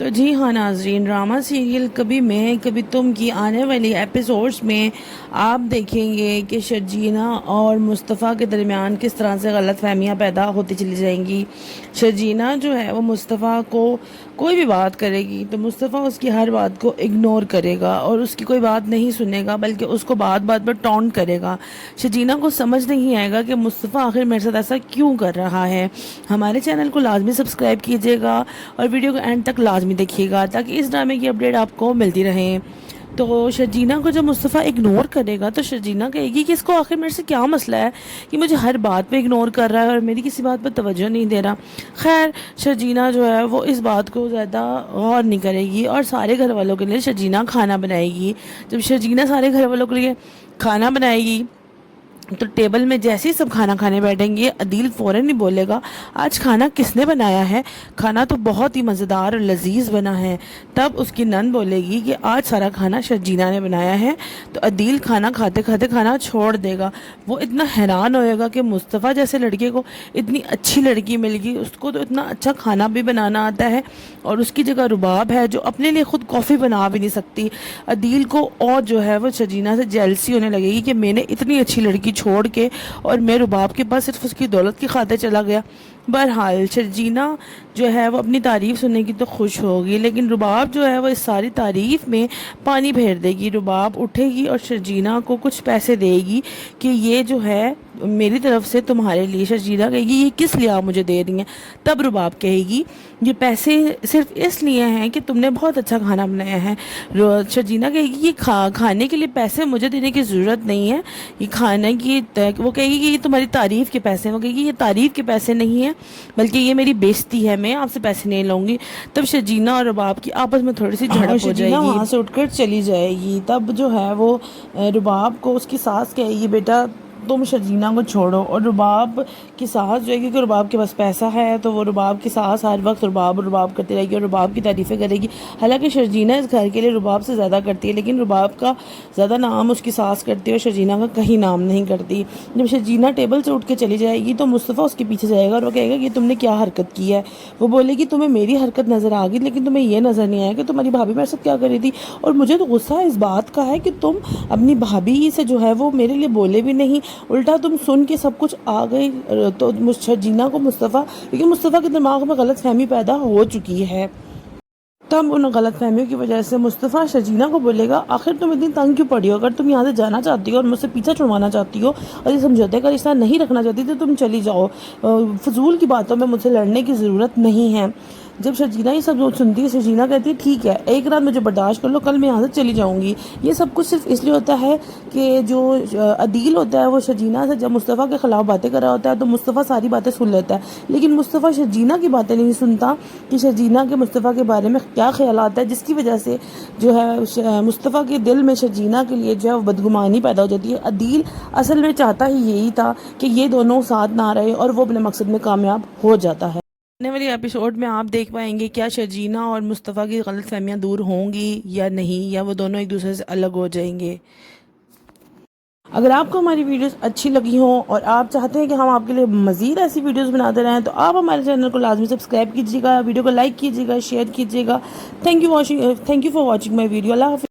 تو جی ہاں ناظرین، ڈرامہ سیریل کبھی میں کبھی تم کی آنے والی ایپیسوڈز میں آپ دیکھیں گے کہ شرجینہ اور مصطفیٰ کے درمیان کس طرح سے غلط فہمیاں پیدا ہوتی چلی جائیں گی۔ شرجینہ جو ہے وہ مصطفیٰ کو کوئی بھی بات کرے گی تو مصطفیٰ اس کی ہر بات کو اگنور کرے گا اور اس کی کوئی بات نہیں سنے گا، بلکہ اس کو بات بات پر ٹونٹ کرے گا۔ شرجینہ کو سمجھ نہیں آئے گا کہ مصطفیٰ آخر میرے ساتھ ایسا کیوں کر رہا ہے۔ ہمارے چینل کو لازمی سبسکرائب کیجیے گا اور ویڈیو کو اینڈ تک لازمی دیکھیے گا تاکہ اس ڈرامے کی اپڈیٹ آپ کو ملتی رہیں۔ تو شرجینہ کو جب مصطفیٰ اگنور کرے گا تو شرجینہ کہے گی کہ اس کو آخر میرے سے کیا مسئلہ ہے کہ مجھے ہر بات پہ اگنور کر رہا ہے اور میری کسی بات پہ توجہ نہیں دے رہا۔ خیر، شرجینہ جو ہے وہ اس بات کو زیادہ غور نہیں کرے گی اور سارے گھر والوں کے لیے شرجینہ کھانا بنائے گی۔ جب شرجینہ سارے گھر والوں کے لیے کھانا بنائے گی تو ٹیبل میں جیسے ہی سب کھانا کھانے بیٹھیں گے، عدیل فوراً ہی بولے گا، آج کھانا کس نے بنایا ہے؟ کھانا تو بہت ہی مزیدار اور لذیذ بنا ہے۔ تب اس کی نند بولے گی کہ آج سارا کھانا شرجینہ نے بنایا ہے۔ تو عدیل کھانا کھاتے کھاتے کھانا چھوڑ دے گا۔ وہ اتنا حیران ہوئے گا کہ مصطفیٰ جیسے لڑکے کو اتنی اچھی لڑکی مل گئی، اس کو تو اتنا اچھا کھانا بھی بنانا آتا ہے، اور اس کی جگہ رباب ہے جو اپنے لیے خود کافی بنا بھی نہیں سکتی۔ عدیل کو اور جو ہے وہ شرجینہ سے جیلسی ہونے لگے گی کہ میں نے اتنی اچھی لڑکی چھوڑ کے اور میں رباب کے پاس صرف اس کی دولت کی خاطر چلا گیا۔ بہرحال شرجینہ جو ہے وہ اپنی تعریف سننے کی تو خوش ہوگی، لیکن رباب جو ہے وہ اس ساری تعریف میں پانی پھیر دے گی۔ رباب اٹھے گی اور شرجینہ کو کچھ پیسے دے گی کہ یہ جو ہے میری طرف سے تمہارے لیے۔ شرجینہ کہے گی یہ کس لیے آپ مجھے دے رہی ہیں؟ تب رباب کہے گی یہ پیسے صرف اس لیے ہیں کہ تم نے بہت اچھا کھانا بنایا ہے۔ شرجینہ کہے گی یہ کھانے کے لیے پیسے مجھے دینے کی ضرورت نہیں ہے، یہ کھانے کی وہ کہے گی کہ یہ تمہاری تعریف کے پیسے ہیں۔ وہ کہے گی یہ تعریف کے پیسے نہیں ہیں بلکہ یہ میری بےزتی ہے، میں آپ سے پیسے نہیں لوں گی۔ تب شرجینہ اور رباب کی آپس میں تھوڑی سی جھڑپ ہو جائے گی، شرجینہ وہاں سے اٹھ کر چلی جائے گی۔ تب جو ہے وہ رباب کو اس کی ساس کہے گی بیٹا تم شرجینہ کو چھوڑو، اور رباب کی ساس جو ہے کیونکہ رباب کے پاس پیسہ ہے تو وہ رباب کی ساس ہر وقت رباب کرتی رہے گی اور رباب کی تعریفیں کرے گی۔ حالانکہ شرجینہ اس گھر کے لیے رباب سے زیادہ کرتی ہے، لیکن رباب کا زیادہ نام اس کی ساس کرتی ہے اور شرجینہ کا کہیں نام نہیں کرتی۔ جب شرجینہ ٹیبل سے اٹھ کے چلی جائے گی تو مصطفیٰ اس کے پیچھے جائے گا اور وہ کہے گا کہ تم نے کیا حرکت کی ہے؟ وہ بولے گی تمہیں میری حرکت نظر آ گئی لیکن تمہیں یہ نظر نہیں آیا کہ تمہاری بھابھی میرے ساتھ کیا کر رہی تھی، اور مجھے تو غصہ اس بات کا ہے کہ تم اپنی بھابھی سے جو ہے وہ میرے لیے بولے بھی نہیں، الٹا تم سن کے سب کچھ آ گئی۔ تو شرجینہ کو مصطفیٰ، کیونکہ مصطفیٰ کے دماغ میں غلط فہمی پیدا ہو چکی ہے، تب ان غلط فہمیوں کی وجہ سے مصطفیٰ شرجینہ کو بولے گا آخر تم اتنی تنگ کیوں پڑی ہو؟ اگر تم یہاں سے جانا چاہتی ہو اور مجھ سے پیچھا چھڑوانا چاہتی ہو اور یہ سمجھوتے کا رشتہ نہیں رکھنا چاہتی تو تم چلی جاؤ، فضول کی باتوں میں مجھ سے لڑنے کی ضرورت نہیں ہے۔ جب شرجینہ یہ سب سنتی ہے، شرجینہ کہتی ہے ٹھیک ہے ایک رات مجھے برداشت کر لو، کل میں یہاں سے چلی جاؤں گی۔ یہ سب کچھ صرف اس لیے ہوتا ہے کہ جو عدیل ہوتا ہے وہ شرجینہ سے جب مصطفیٰ کے خلاف باتیں کر رہا ہوتا ہے تو مصطفیٰ ساری باتیں سن لیتا ہے، لیکن مصطفیٰ شرجینہ کی باتیں نہیں سنتا کہ شرجینہ کے مصطفیٰ کے بارے میں کیا خیالات ہے، جس کی وجہ سے جو ہے مصطفیٰ کے دل میں شرجینہ کے لیے جو ہے وہ بدگمانی پیدا ہو جاتی ہے۔ عدیل اصل میں چاہتا ہی یہی تھا کہ یہ دونوں ساتھ نہ رہے اور وہ اپنے مقصد میں کامیاب ہو جاتا ہے۔ آنے والی ایپیسوڈ میں آپ دیکھ پائیں گے کیا شرجینہ اور مصطفیٰ کی غلط فہمیاں دور ہوں گی یا نہیں، یا وہ دونوں ایک دوسرے سے الگ ہو جائیں گے۔ اگر آپ کو ہماری ویڈیوز اچھی لگی ہوں اور آپ چاہتے ہیں کہ ہم آپ کے لیے مزید ایسی ویڈیوز بناتے رہیں تو آپ ہمارے چینل کو لازمی سبسکرائب کیجیے گا، ویڈیو کو لائک کیجیے گا، شیئر کیجیے گا۔ Thank you for watching my video. اللہ حافظ۔